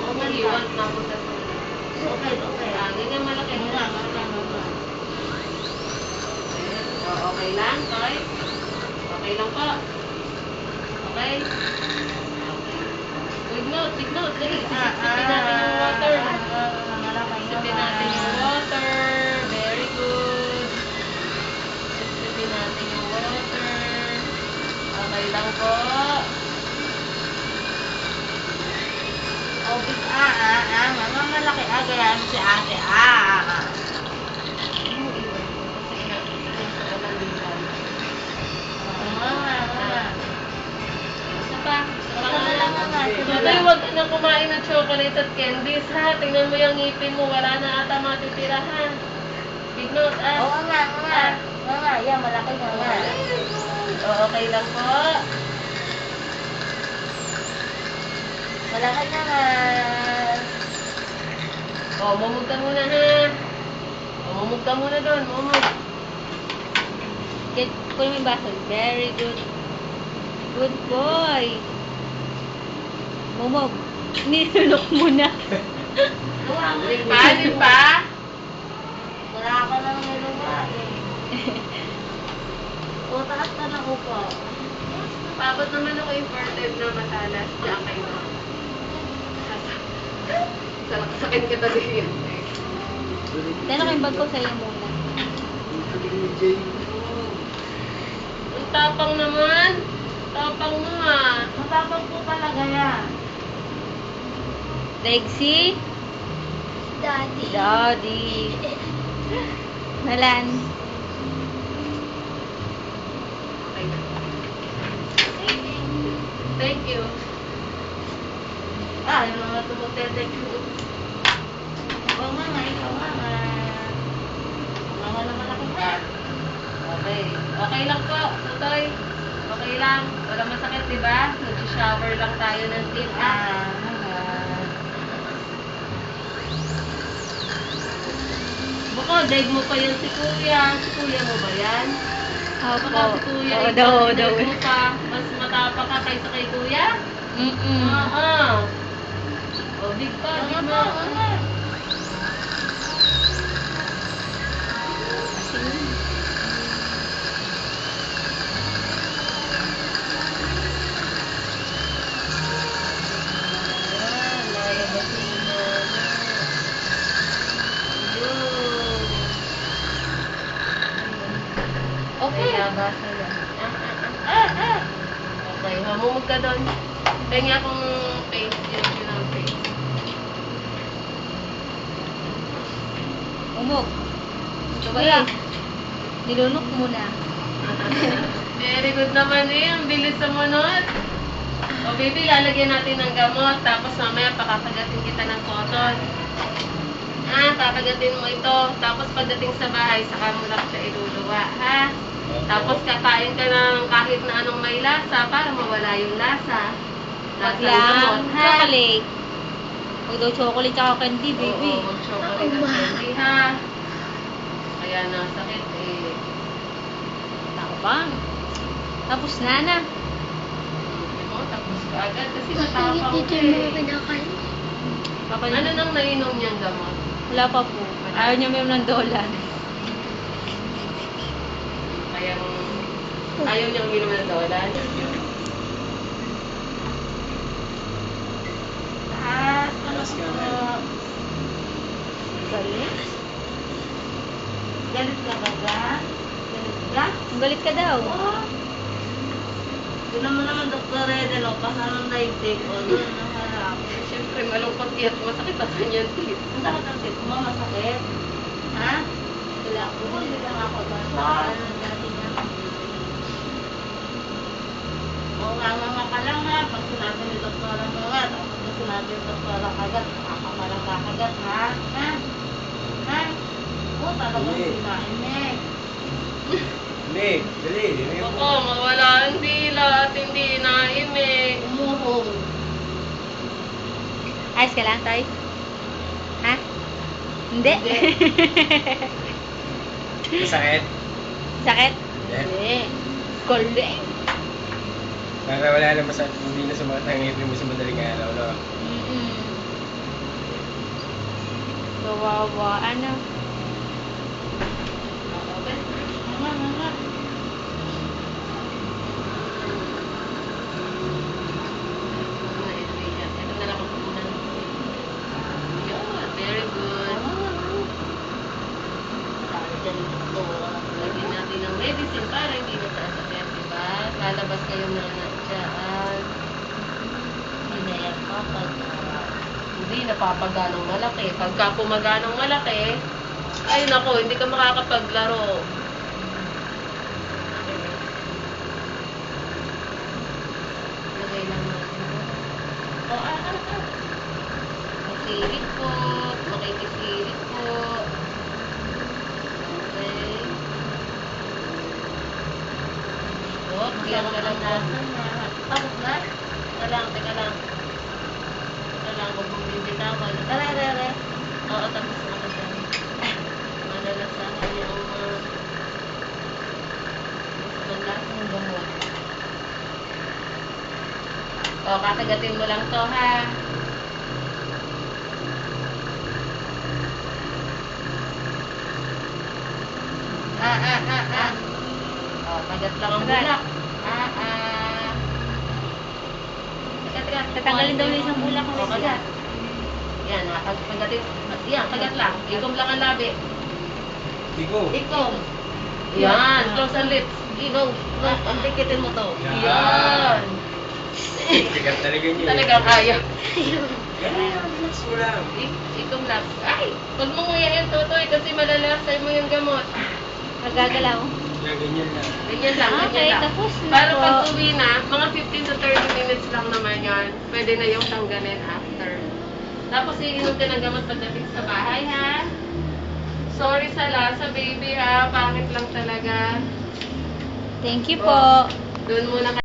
Huwag maliwan. Napunta sa Okay. ganyan malaki. Okay lang, Toy? Okay lang po. Okay? Take note. Dali. Sisipin natin yung water. Sisipin natin yung water. Very good. Sisipin natin yung water. Okay lang po. Obis, mama malaki, gaya mo si ate, Today, huwag ka na kumain ng chocolate at candies, ha? Tingnan mo yung ngipin mo. Wala na ata matitira, ha? Big note, Oo nga, yan, malaki nga nga. Okay lang po. Malaki naman. Mumug ka muna, ha? Mumug ka muna doon, mumug. Kunin mo yung baso. Very good. Good boy. Momog. Nilulok mo na. Alin pa? Wala ka nang niluwa eh. Taas ka na upo. Pabot naman ako imported na matalas. Diyan kayo. Sakit kita din. Dala ko yung bag ko sa'yo muna. Ang tapang naman. Tapang mo, ah. Matapang po talaga yan. Lexi? Daddy. Nalan. Thank you. Yung mga tumutete ko. Ikaw nga. Mga na malaki ka. Okay. Okay lang po, Tutoy. Okay lang. Wala masakit, di ba? Nag-shower lang tayo ng tip, Baka, dive mo pa yan si Kuya. Si Kuya mo ba yan? Opo. Baka si Kuya, Oo, ikaw, daw. dive mo pa. Mas matapa ka kaysa kay Kuya? Big pa, big mo. Okay. Okay, hamumog ka doon. Kaya akong face, yun ang face. Umog. Wala. Nilunok mo na. Very good naman eh. Ang bilis sa munot. O baby, lalagyan natin ng gamot. Tapos mamaya pakakagatin kita ng cotton. Kakagatin mo ito. Tapos pagdating sa bahay, saka mo lang siya iluluwa, ha? Tapos kakain ka ng kahit na anong may lasa para mawala yung lasa. Wag Lasa ng lang. gamot, ha? Chocolate. Huwag daw chocolate tsaka candy, baby. Oo, mag-chocolate at candy, ha? Kaya nasakit eh. Tapang. Tapos na. Tapos ka agad kasi matapang ko eh. Ano nang nainom niyang gamot? Wala pa po. Ayaw niya may ng dolan. Kaya ayaw niyang uminom ng dolan. Galit ka ba dyan? Galit ka daw. Tinan mo naman, Dr. Reden, kasamang daigdig. Doon ang harap. Siyempre, malungkot at masakit ang kanyang teeth. Masakit ang tip mo, masakit. Ha? Wala ko. Hindi lang ako doon. Nga ka lang ha. Pag sinabi ni Dr. mo nga, tapos pag sinabi ni Dr. kagat, makakamarang kakagat ha? Ha? Talagang sinain Nick, dali. Ako, mawala ang dila at hindi naimik. Umuhong. Ayos ka lang, Toy? Ha? Hindi? Masakit? Sakit? Hindi. Galing. Para wala na masakit, hindi na sumakit ang ngipin mo sa madaling araw, no? Kawawa. Ano? Okay. Nga. Ito na lang ako muna. Yun, very good. Lagyan natin ng medicine para hindi na sasakit, diba? Lalabas kayo na dyan. Hindi yan kapag Hindi napapaganong malaki. Pagka pumaganong malaki, ay nako, hindi ka makakapaglaro. Lagay lang natin. Masirit po. Makikisirit po. Okay. Stop. Diyan ka lang na. Tapos na? Teka lang. Huwag mong bibitawan. Tara. Oo, tapos na ka dyan. Malalasahan yung lasa ng gamot. O, kakagatin mo lang to, ha? O, kagat lang ang bulak. Teka. Tatanggalin daw yung isang bulak ng O, kagat. Yan, ha? Kagatin. Yan, kagat lang. Ikom lang ang labi. Ikaw. Ikom. Yan, close ang lips. Go. Ang pikitin mo to. Yan. Yan. Sikat talaga niya. Talagang kaya. Yan, relax mo lang. Ikom lang. Ay, huwag mong nguyain, Totoy, kasi malalasay mo yung gamot. Magagalaw. Yan, ganyan lang. Ganyan lang, Okay, ganyan lang. tapos na Para po. pag uwi na, mga 15 to 30 minutes lang naman yan. Pwede na yung tanggalin after. Tapos iinom ka ng gamot pagdating sa bahay, ha? Sorry sa lasa, baby, ha? Pangit lang talaga. Thank you po. Doon muna